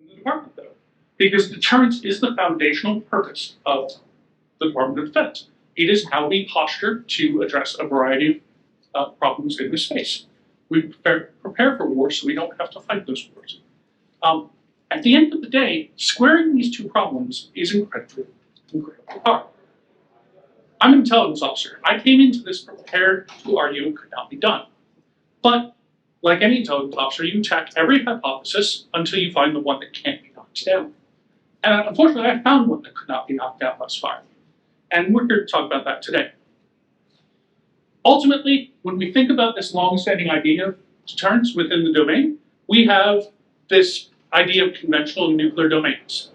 in the department, though, because deterrence is the foundational purpose of the Department of Defense. It is how we posture to address a variety of problems in this space. We prepare for war so we don't have to fight those wars. At the end of the day, squaring these two problems is incredibly hard. I'm an intelligence officer. I came into this prepared to argue it could not be done. But like any intelligence officer, you attack every hypothesis until you find the one that can't be knocked down. And unfortunately, I found one that could not be knocked down thus far. And we're here to talk about that today. Ultimately, when we think about this long-standing idea of deterrence within the domain, we have this idea of conventional and nuclear domains.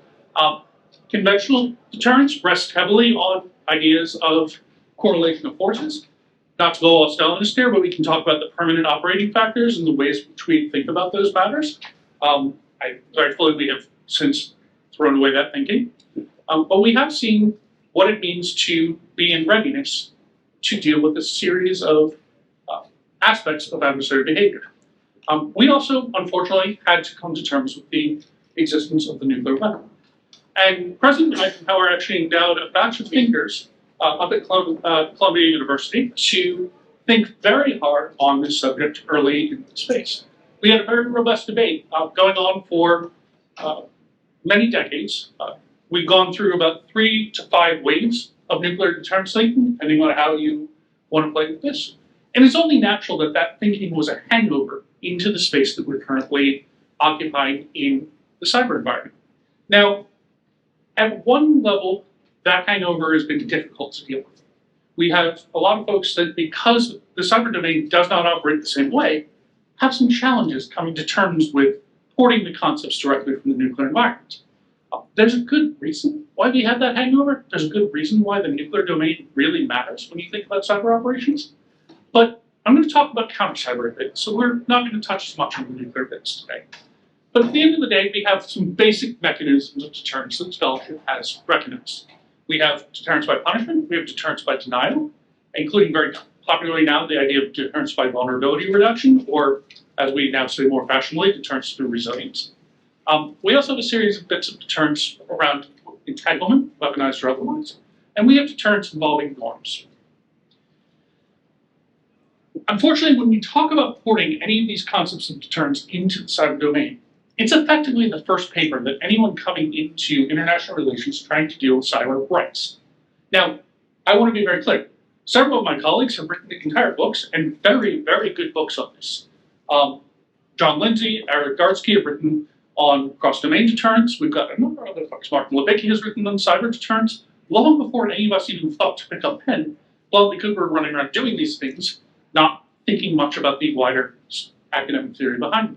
Conventional deterrence rests heavily on ideas of correlation of forces. Not to go all Stalinist here, but we can talk about the permanent operating factors and the ways in which we think about those matters. Rightfully, we have since thrown away that thinking. But we have seen what it means to be in readiness to deal with a series of aspects of adversary behavior. We also, unfortunately, had to come to terms with the existence of the nuclear weapon. And President Eisenhower actually endowed a batch of thinkers up at Columbia University to think very hard on this subject early in space. We had a very robust debate going on for many decades. We've gone through about 3 to 5 waves of nuclear deterrence thinking, depending on how you want to play with this. And it's only natural that that thinking was a hangover into the space that we're currently occupying in the cyber environment. Now, at one level, that hangover has been difficult to deal with. We have a lot of folks that, because the cyber domain does not operate the same way, have some challenges coming to terms with porting the concepts directly from the nuclear environment. There's a good reason why we have that hangover. There's a good reason why the nuclear domain really matters when you think about cyber operations. But I'm going to talk about counter-cyber a bit, so we're not going to touch as much on the nuclear bits today. But at the end of the day, we have some basic mechanisms of deterrence that scholarship has recognized. We have deterrence by punishment, we have deterrence by denial, including very popularly now the idea of deterrence by vulnerability reduction, or as we now say more fashionably, deterrence through resilience. We also have a series of bits of deterrence around entanglement, weaponized or otherwise, and we have deterrence involving norms. Unfortunately, when we talk about porting any of these concepts of deterrence into the cyber domain, it's effectively the first paper that anyone coming into international relations trying to deal with cyber writes. Now, I want to be very clear. Several of my colleagues have written entire books, and very, very good books on this. John Lindsay, Eric Gartsky have written on cross-domain deterrence. We've got a number of other folks. Martin Levicki has written on cyber deterrence. Long before any of us even thought to pick up pen, bluntly, because we're running around doing these things, not thinking much about the wider academic theory behind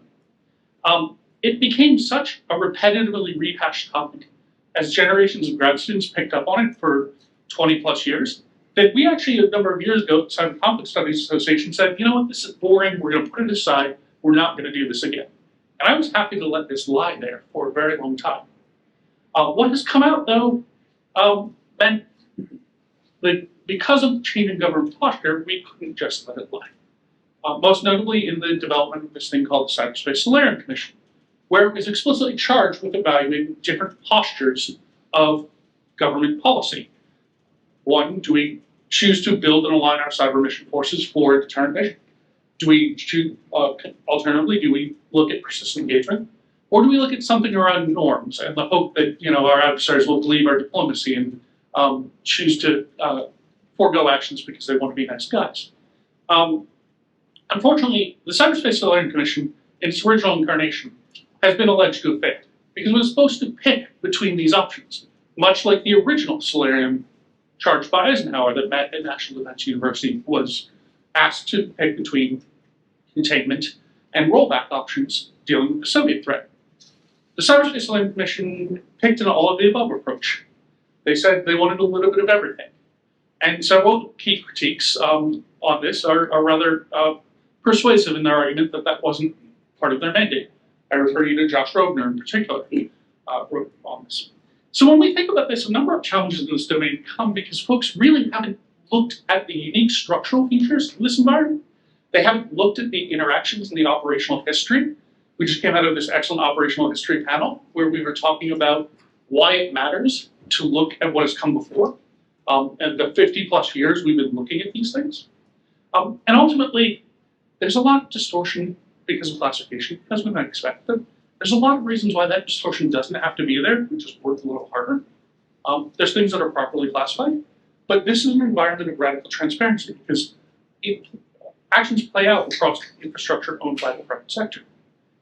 them. It became such a repetitively rehashed topic as generations of grad students picked up on it for 20 plus years, that we actually, a number of years ago, the Cyber Conflict Studies Association said, you know what, this is boring, we're going to put it aside, we're not going to do this again. And I was happy to let this lie there for a very long time. What has come out, though, meant that because of the change in government posture, we couldn't just let it lie. Most notably in the development of this thing called the Cyberspace Solarium Commission, where it was explicitly charged with evaluating different postures of government policy. One, do we choose to build and align our cyber mission forces for a deterrent mission? Do we choose, alternatively, do we look at persistent engagement? Or do we look at something around norms and the hope that our adversaries will believe our diplomacy and choose to forego actions because they want to be nice guys? Unfortunately, the Cyberspace Solarium Commission, in its original incarnation, has been alleged to have failed because it was supposed to pick between these options, much like the original Solarium charged by Eisenhower that met at National Defense University was asked to pick between containment and rollback options dealing with the Soviet threat. The Cyberspace Solarium Commission picked an all-of-the-above approach. They said they wanted a little bit of everything. And several key critiques on this are rather persuasive in their argument that that wasn't part of their mandate. I refer you to Josh Robner in particular, who wrote on this. So when we think about this, a number of challenges in this domain come because folks really haven't looked at the unique structural features of this environment. They haven't looked at the interactions and the operational history. We just came out of this excellent operational history panel where we were talking about why it matters to look at what has come before. And the 50 plus years we've been looking at these things. And ultimately, there's a lot of distortion because of classification, as we might expect. There's a lot of reasons why that distortion doesn't have to be there. We just work a little harder. There's things that are properly classified, but this is an environment of radical transparency because actions play out across infrastructure owned by the private sector.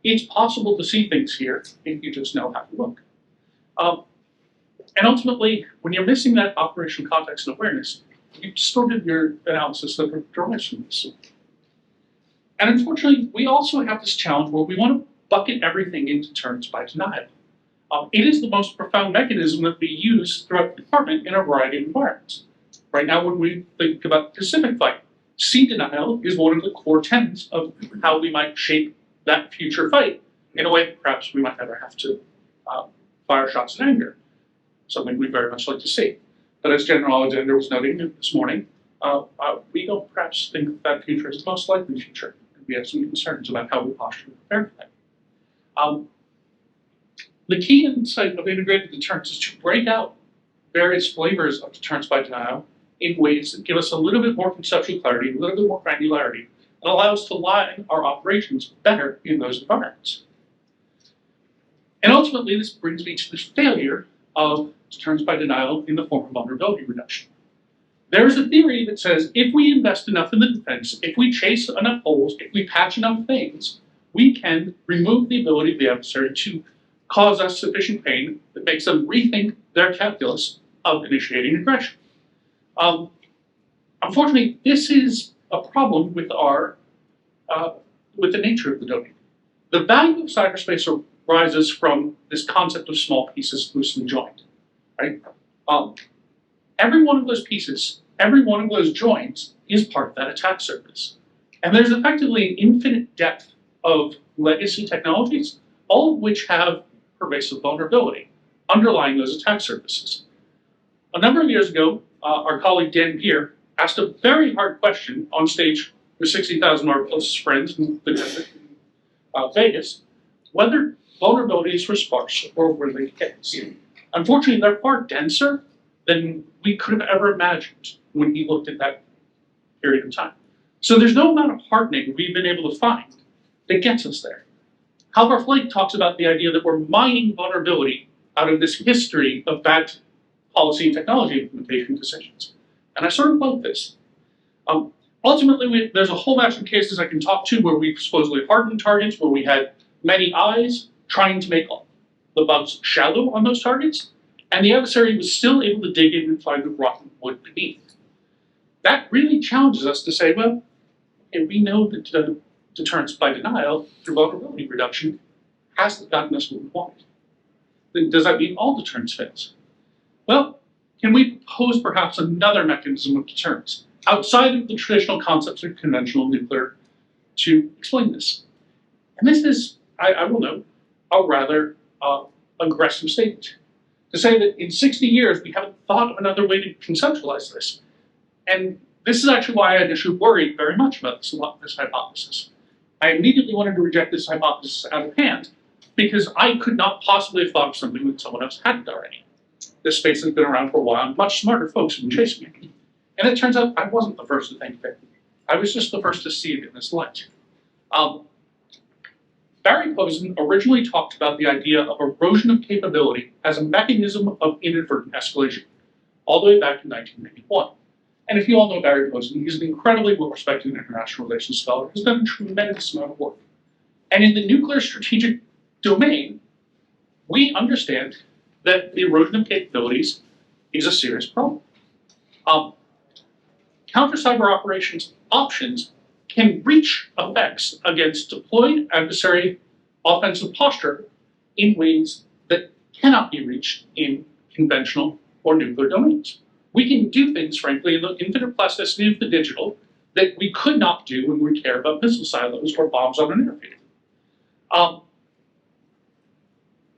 It's possible to see things here if you just know how to look. And ultimately, when you're missing that operational context and awareness, you've distorted your analysis that derives from this. And unfortunately, we also have this challenge where we want to bucket everything into terms by denial. It is the most profound mechanism that we use throughout the department in a variety of environments. Right now, when we think about the Pacific fight, C denial is one of the core tenets of how we might shape that future fight in a way that perhaps we might never have to fire shots in anger, something we'd very much like to see. But as General Alexander was noting this morning, we don't perhaps think that future is the most likely future. We have some concerns about how we posture to prepare for that. The key insight of integrated deterrence is to break out various flavors of deterrence by denial in ways that give us a little bit more conceptual clarity, a little bit more granularity, and allow us to align our operations better in those environments. And ultimately, this brings me to the failure of deterrence by denial in the form of vulnerability reduction. There's a theory that says if we invest enough in the defense, if we chase enough holes, if we patch enough things, we can remove the ability of the adversary to cause us sufficient pain that makes them rethink their calculus of initiating aggression. Unfortunately, this is a problem with with the nature of the domain. The value of cyberspace arises from this concept of small pieces loosely joined, right? Every one of those pieces, every one of those joins is part of that attack surface. And there's effectively an infinite depth of legacy technologies, all of which have pervasive vulnerability underlying those attack surfaces. A number of years ago, our colleague Dan Gear asked a very hard question on stage with 60,000 of our closest friends in the desert in Vegas, whether vulnerabilities were sparse or were they dense. Unfortunately, they're far denser than we could have ever imagined when he looked at that period of time. So there's no amount of hardening we've been able to find that gets us there. Halvar Flake talks about the idea that we're mining vulnerability out of this history of bad policy and technology implementation decisions. And I sort of love this. Ultimately, there's a whole batch of cases I can talk to where we've supposedly hardened targets, where we had many eyes trying to make the bugs shallow on those targets, and the adversary was still able to dig in and find the rotten wood beneath. That really challenges us to say, well, and we know that deterrence by denial through vulnerability reduction hasn't gotten us what we want. Then does that mean all deterrence fails? Well, can we propose perhaps another mechanism of deterrence outside of the traditional concepts of conventional nuclear to explain this? And this is, I will note, a rather aggressive statement. To say that in 60 years, we haven't thought of another way to conceptualize this. And this is actually why I initially worried very much about this hypothesis. I immediately wanted to reject this hypothesis out of hand because I could not possibly have thought of something that someone else hadn't already. This space has been around for a while, and much smarter folks have been chasing it. And it turns out I wasn't the first to think of it. I was just the first to see it in this light. Barry Posen originally talked about the idea of erosion of capability as a mechanism of inadvertent escalation, all the way back in 1991. And if you all know Barry Posen, he's an incredibly well-respected international relations scholar who's done a tremendous amount of work. And in the nuclear strategic domain, we understand that the erosion of capabilities is a serious problem. Counter-cyber operations options can reach effects against deployed adversary offensive posture in ways that cannot be reached in conventional or nuclear domains. We can do things, frankly, in the infinite plasticity of the digital that we could not do when we care about missile silos or bombs on an airfield.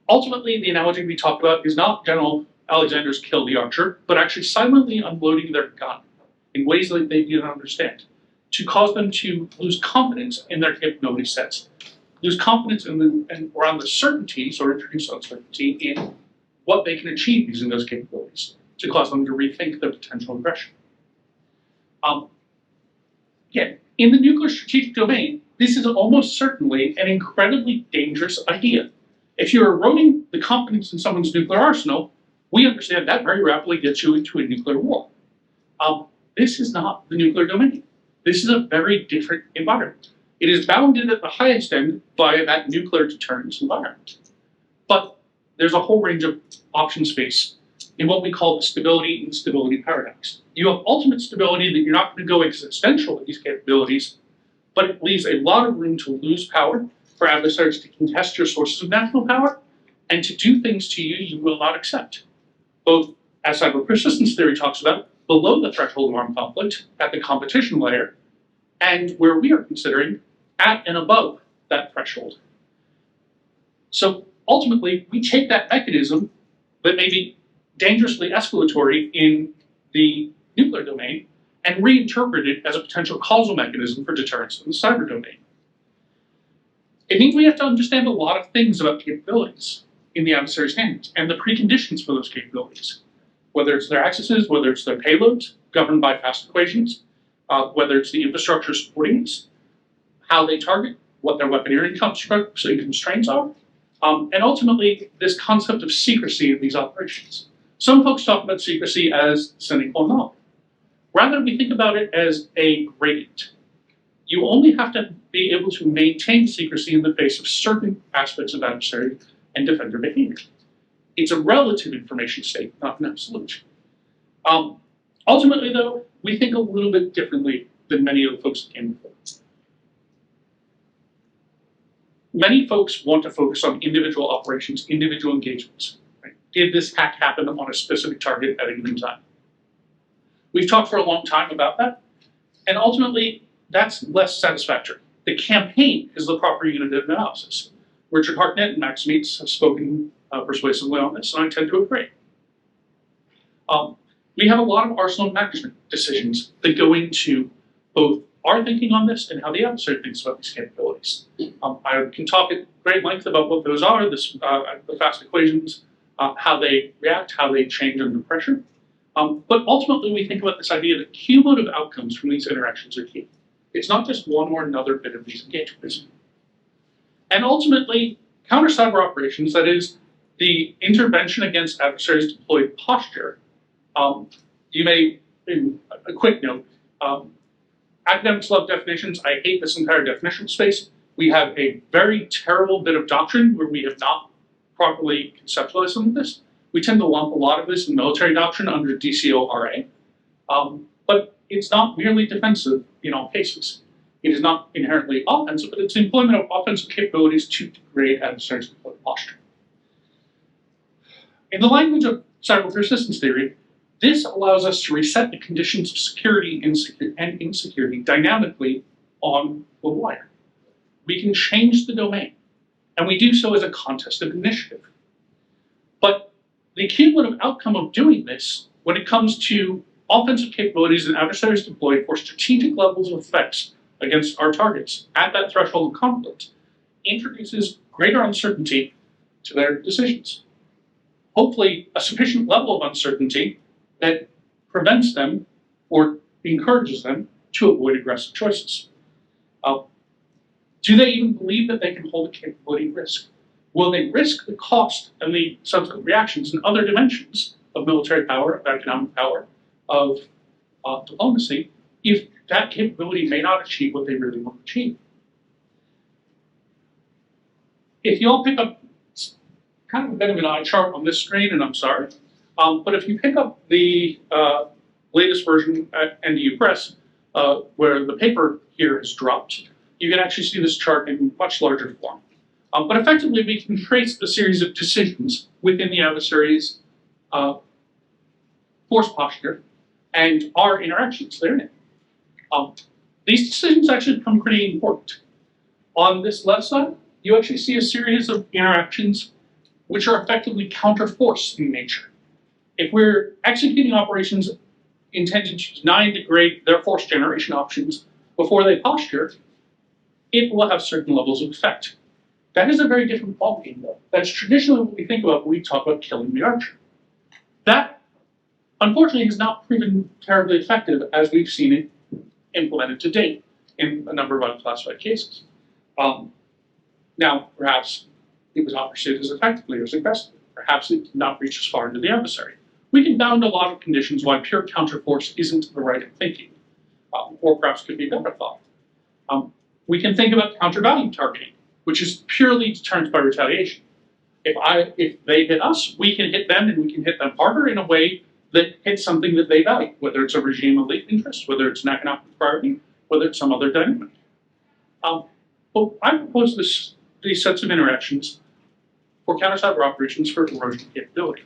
Ultimately, the analogy we talked about is not General Alexander's kill the archer, but actually silently unloading their gun in ways that they didn't understand, to cause them to lose confidence in their capability sets, lose confidence around the certainties or introduce uncertainty in what they can achieve using those capabilities to cause them to rethink their potential aggression. Again, in the nuclear strategic domain, this is almost certainly an incredibly dangerous idea. If you're eroding the confidence in someone's nuclear arsenal, we understand that very rapidly gets you into a nuclear war. This is not the nuclear domain. This is a very different environment. It is bounded at the highest end by that nuclear deterrence environment. But there's a whole range of option space in what we call the stability and instability paradox. You have ultimate stability that you're not going to go existential with these capabilities, but it leaves a lot of room to lose power for adversaries to contest your sources of national power and to do things to you you will not accept. Both, as cyber persistence theory talks about, below the threshold of armed conflict at the competition layer, and where we are considering at and above that threshold. So ultimately, we take that mechanism that may be dangerously escalatory in the nuclear domain and reinterpret it as a potential causal mechanism for deterrence in the cyber domain. It means we have to understand a lot of things about capabilities in the adversary's hands and the preconditions for those capabilities, whether it's their accesses, whether it's their payloads governed by fast equations, whether it's the infrastructure supporting this, how they target, what their weaponeering constraints are, and ultimately this concept of secrecy in these operations. Some folks talk about secrecy as sine qua non. Rather, we think about it as a gradient. You only have to be able to maintain secrecy in the face of certain aspects of adversary and defender behavior. It's a relative information state, not an absolute. Ultimately, though, we think a little bit differently than many of the folks that came before. Many folks want to focus on individual operations, individual engagements. Right? Did this hack happen on a specific target at a given time? We've talked for a long time about that, and ultimately, that's less satisfactory. The campaign is the proper unit of analysis. Richard Hartnett and Max Meets have spoken persuasively on this, and I tend to agree. We have a lot of arsenal management decisions that go into both our thinking on this and how the adversary thinks about these capabilities. I can talk at great length about what those are, the fast equations, how they react, how they change under pressure. But ultimately, we think about this idea that cumulative outcomes from these interactions are key. It's not just one or another bit of these engagements. And ultimately, counter-cyber operations, that is, the intervention against adversaries' deployed posture. You may, in a quick note, academics love definitions. I hate this entire definitional space. We have a very terrible bit of doctrine where we have not properly conceptualized some of this. We tend to lump a lot of this in military doctrine under DCORA, but it's not merely defensive in all cases. It is not inherently offensive, but it's the employment of offensive capabilities to degrade adversaries' deployed posture. In the language of cyber persistence theory, this allows us to reset the conditions of security and insecurity dynamically on the wire. We can change the domain, and we do so as a contest of initiative. But the cumulative outcome of doing this, when it comes to offensive capabilities and adversaries deployed for strategic levels of effects against our targets at that threshold of conflict, introduces greater uncertainty to their decisions. Hopefully, a sufficient level of uncertainty that prevents them or encourages them to avoid aggressive choices. Do they even believe that they can hold a capability risk? Will they risk the cost and the subsequent reactions in other dimensions of military power, of economic power, of diplomacy, if that capability may not achieve what they really want to achieve? If you all pick up, it's kind of a bit of an eye chart on this screen, and I'm sorry, but if you pick up the latest version at NDU Press, where the paper here has dropped, you can actually see this chart in much larger form. But effectively, we can trace the series of decisions within the adversary's force posture and our interactions therein. These decisions actually become pretty important. On this left side, you actually see a series of interactions which are effectively counter-force in nature. If we're executing operations intended to deny and degrade their force generation options before they posture, it will have certain levels of effect. That is a very different ballgame, though. That's traditionally what we think about when we talk about killing the archer. That, unfortunately, has not proven terribly effective as we've seen it implemented to date in a number of unclassified cases. Now, perhaps it was not pursued as effectively or as aggressively. Perhaps it did not reach as far into the adversary. We can bound a lot of conditions why pure counterforce isn't the right thinking, or perhaps could be better thought. We can think about counter-value targeting, which is purely deterrence by retaliation. If they hit us, we can hit them, and we can hit them harder in a way that hits something that they value, whether it's a regime of elite interest, whether it's an economic priority, whether it's some other dynamic. But I propose these sets of interactions for counter-cyber operations for erosion capability,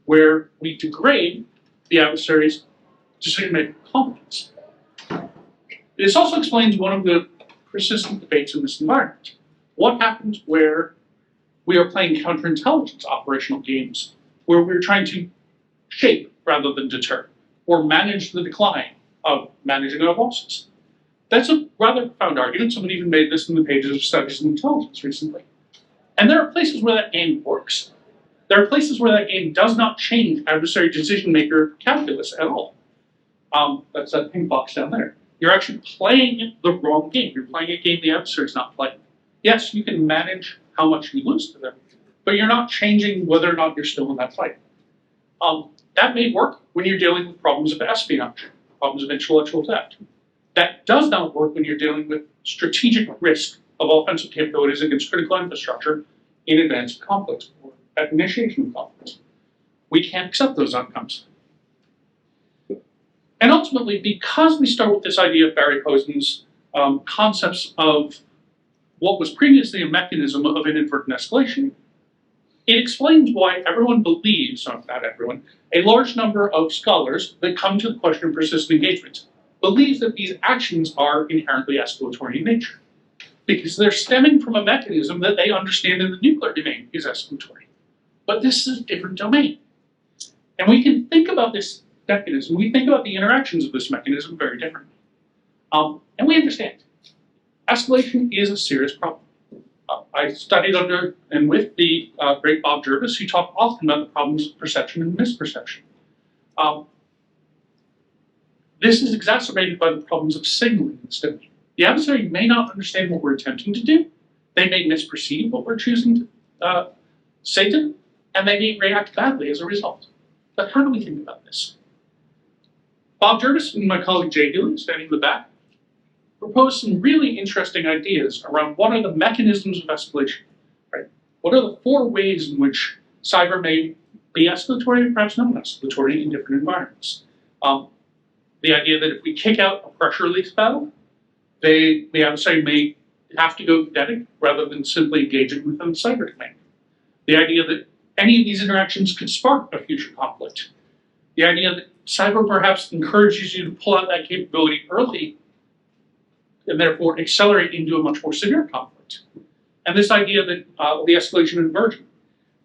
where we degrade the adversary's decision-making competence. This also explains one of the persistent debates in this environment. What happens where we are playing counterintelligence operational games, where we're trying to shape rather than deter, or manage the decline of managing our losses? That's a rather profound argument. Someone even made this in the pages of Studies in Intelligence recently. And there are places where that game works. There are places where that game does not change adversary decision-maker calculus at all. That's that pink box down there. You're actually playing the wrong game. You're playing a game the adversary's not playing. Yes, you can manage how much you lose to them, but you're not changing whether or not you're still in that fight. That may work when you're dealing with problems of espionage, problems of intellectual theft. That does not work when you're dealing with strategic risk of offensive capabilities against critical infrastructure in advance of conflict or at initiation of conflict. We can't accept those outcomes. And ultimately, because we start with this idea of Barry Posen's concepts of what was previously a mechanism of inadvertent escalation, it explains why everyone believes, not everyone, a large number of scholars that come to the question of persistent engagement believes that these actions are inherently escalatory in nature, because they're stemming from a mechanism that they understand in the nuclear domain is escalatory. But this is a different domain. And we can think about this mechanism, we think about the interactions of this mechanism very differently. And we understand. Escalation is a serious problem. I studied under and with the great Bob Jervis, who talked often about the problems of perception and misperception. This is exacerbated by the problems of signaling in this domain. The adversary may not understand what we're attempting to do. They may misperceive what we're choosing to say to them, and they may react badly as a result. But how do we think about this? Bob Jervis and my colleague Jay Healy, standing in the back, proposed some really interesting ideas around what are the mechanisms of escalation, right? What are the four ways in which cyber may be escalatory and perhaps not escalatory in different environments? The idea that if we kick out a pressure release valve, the adversary may have to go kinetic rather than simply engaging within the cyber domain. The idea that any of these interactions could spark a future conflict. The idea that cyber perhaps encourages you to pull out that capability early and therefore accelerate into a much more severe conflict. And this idea that the escalation inversion,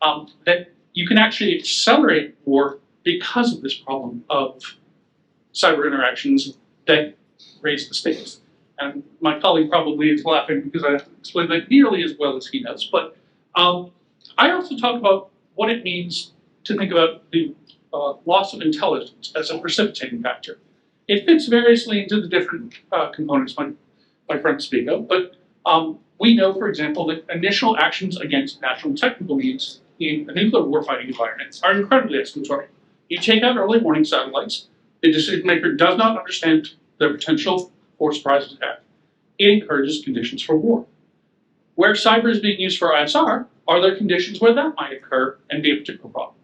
that you can actually accelerate war because of this problem of cyber interactions that raise the stakes. And my colleague probably is laughing because I haven't explained that nearly as well as he does. But I also talk about what it means to think about the loss of intelligence as a precipitating factor. It fits variously into the different components my friends speak of, but we know, for example, that initial actions against national and technical needs in a nuclear warfighting environment are incredibly escalatory. You take out early warning satellites, the decision maker does not understand their potential for surprise attack. It encourages conditions for war. Where cyber is being used for ISR, are there conditions where that might occur and be a particular problem?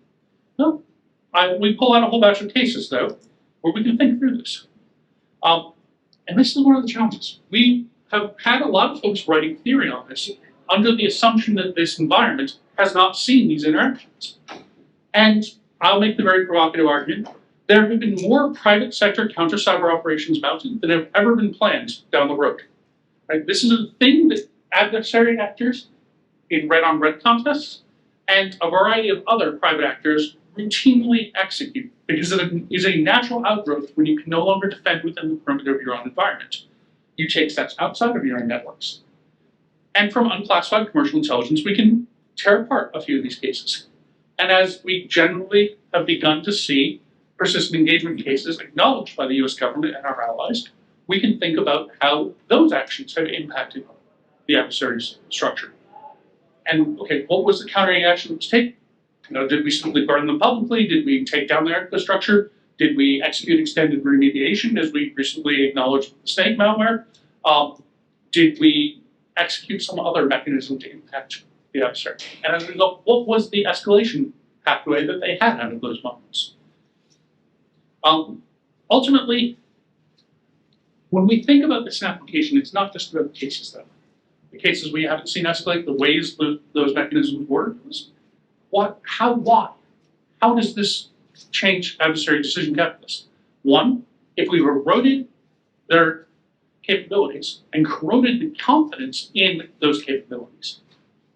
No. We pull out a whole batch of cases, though, where we can think through this. And this is one of the challenges. We have had a lot of folks writing theory on this under the assumption that this environment has not seen these interactions. And I'll make the very provocative argument. There have been more private sector counter-cyber operations mounted than have ever been planned down the road. Right? This is a thing that adversary actors in red-on-red contests and a variety of other private actors routinely execute because it is a natural outgrowth when you can no longer defend within the perimeter of your own environment. You take steps outside of your own networks. And from unclassified commercial intelligence, we can tear apart a few of these cases. And as we generally have begun to see persistent engagement cases acknowledged by the US government and our allies, we can think about how those actions have impacted the adversary's structure. And okay, what was the countering action that was taken? Did we simply burn them publicly? Did we take down their infrastructure? Did we execute extended remediation, as we recently acknowledged with the snake malware? Did we execute some other mechanism to impact the adversary? And as a result, what was the escalation pathway that they had out of those moments? Ultimately, when we think about this in application, it's not just about the cases, though. The cases we haven't seen escalate, the ways those mechanisms work. Why? How does this change adversary decision calculus? One, if we've eroded their capabilities and corroded the confidence in those capabilities,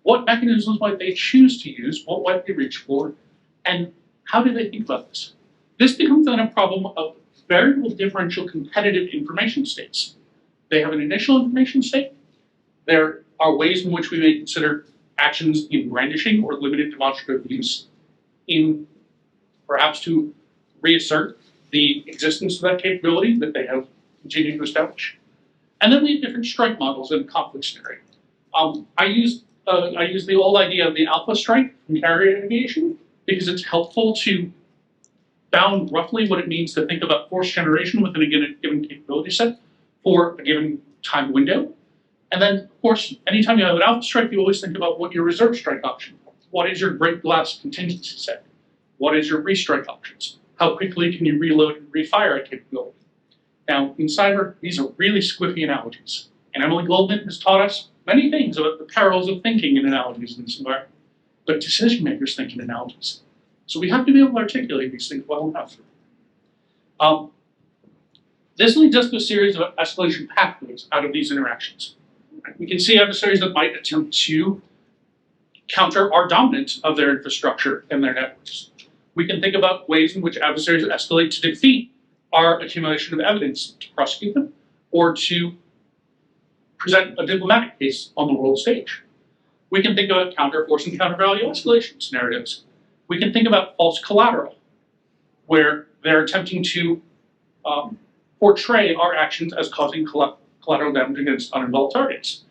what mechanisms might they choose to use? What might they reach for? And how do they think about this? This becomes then a problem of variable differential competitive information states. They have an initial information state. There are ways in which we may consider actions in brandishing or limited demonstrative use in perhaps to reassert the existence of that capability that they have continued to establish. And then we have different strike models in conflict scenario. I use the old idea of the alpha strike from carrier aviation because it's helpful to bound roughly what it means to think about force generation within a given capability set for a given time window. And then, of course, anytime you have an alpha strike, you always think about what your reserve strike option. What is your break glass contingency set? What is your restrike options? How quickly can you reload and refire a capability? Now, in cyber, these are really squiffy analogies. And Emily Goldman has taught us many things about the perils of thinking in analogies in this environment. But decision makers think in analogies. So we have to be able to articulate these things well enough. This leads us to a series of escalation pathways out of these interactions. We can see adversaries that might attempt to counter our dominance of their infrastructure and their networks. We can think about ways in which adversaries escalate to defeat our accumulation of evidence to prosecute them or to present a diplomatic case on the world stage. We can think about counter-force and counter-value escalation scenarios. We can think about false collateral, where they're attempting to portray our actions as causing collateral damage against uninvolved targets,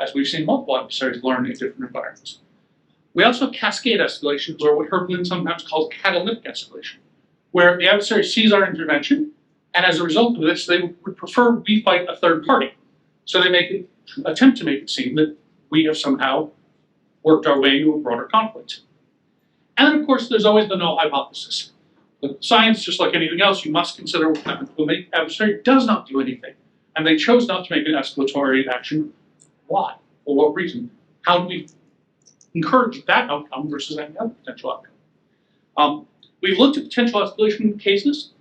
as we've seen multiple adversaries learn in different environments. We also have cascade escalations, or what Herblin sometimes calls catalytic escalation, where the adversary sees our intervention, and as a result of this, they would prefer we fight a third party. So they attempt to make it seem that we have somehow worked our way into a broader conflict. And then, of course, there's always the null hypothesis. With science, just like anything else, you must consider when the adversary does not do anything, and they chose not to make an escalatory action. Why? For what reason? How do we encourage that outcome versus any other potential outcome? We've looked at potential escalation cases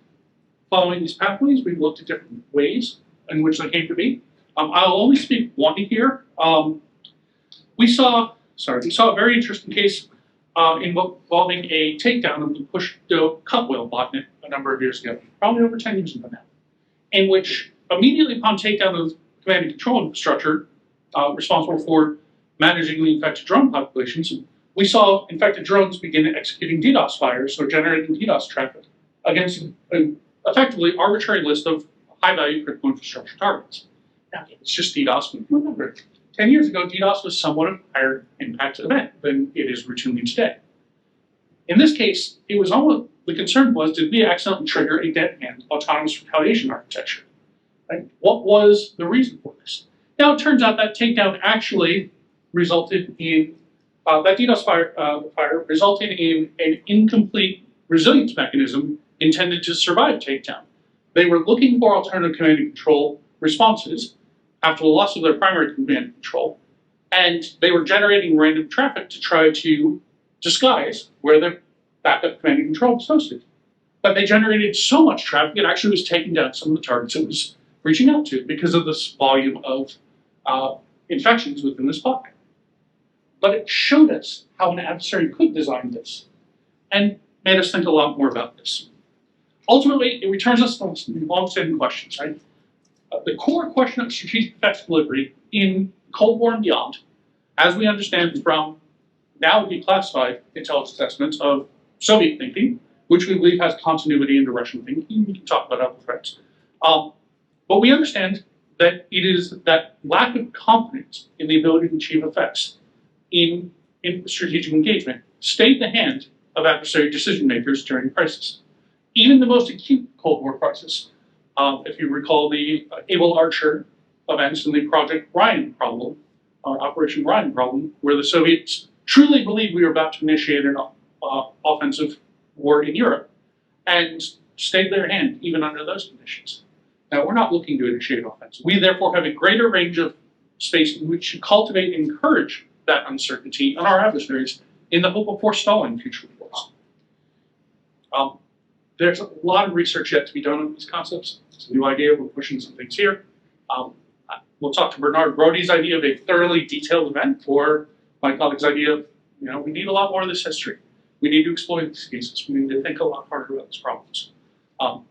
following these pathways. We've looked at different ways in which they came to be. I'll only speak one here. We saw a very interesting case involving a takedown of the push-to cut whale botnet a number of years ago, probably over 10 years ago now, in which immediately upon takedown of command and control infrastructure responsible for managing the infected drone populations, we saw infected drones begin executing DDoS fires or generating DDoS traffic against an effectively arbitrary list of high-value critical infrastructure targets. Now, it's just DDoS, but remember, 10 years ago, DDoS was somewhat of a higher impact event than it is routinely today. In this case, it was almost, the concern was, did we accidentally trigger a dead-hand autonomous retaliation architecture? Right? What was the reason for this? Now, it turns out that takedown actually resulted in, that DDoS fire resulted in an incomplete resilience mechanism intended to survive takedown. They were looking for alternative command and control responses after the loss of their primary command and control, and they were generating random traffic to try to disguise where their backup command and control was hosted. But they generated so much traffic, it actually was taking down some of the targets it was reaching out to because of this volume of infections within this pocket. But it showed us how an adversary could design this and made us think a lot more about this. Ultimately, it returns us to long-standing questions, right? The core question of strategic effects delivery in Cold War and beyond, as we understand from now declassified intelligence estimates of Soviet thinking, which we believe has continuity into Russian thinking. We can talk about other threats. But we understand that it is that lack of confidence in the ability to achieve effects in strategic engagement stayed in the hand of adversary decision makers during crisis. Even the most acute Cold War crisis, if you recall the Able Archer events in the Project Ryan problem, Operation Ryan problem, where the Soviets truly believed we were about to initiate an offensive war in Europe and stayed their hand even under those conditions. Now, we're not looking to initiate offense. We therefore have a greater range of space in which to cultivate and encourage that uncertainty in our adversaries in the hope of forestalling future wars. There's a lot of research yet to be done on these concepts. It's a new idea. We're pushing some things here. We'll talk to Bernard Brody's idea of a thoroughly detailed event, or my colleague's idea of, we need a lot more of this history. We need to explore these cases. We need to think a lot harder about these problems.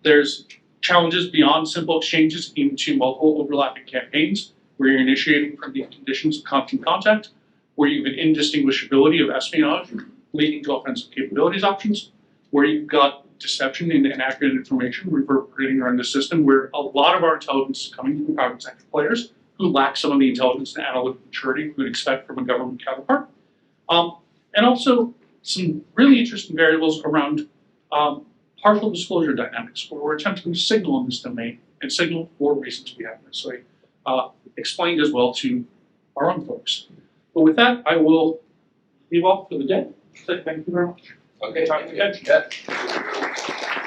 There's challenges beyond simple exchanges into multiple overlapping campaigns, where you're initiating from the conditions of constant contact, where you have an indistinguishability of espionage leading to offensive capabilities options, where you've got deception and inaccurate information reverberating around the system, where a lot of our intelligence is coming from private sector players who lack some of the intelligence and analytic maturity we would expect from a government counterpart. And also some really interesting variables around partial disclosure dynamics, where we're attempting to signal in this domain and signal for reasons we haven't necessarily explained as well to our own folks. But with that, I will leave off for the day. So thank you very much. Okay, talk again. Yeah.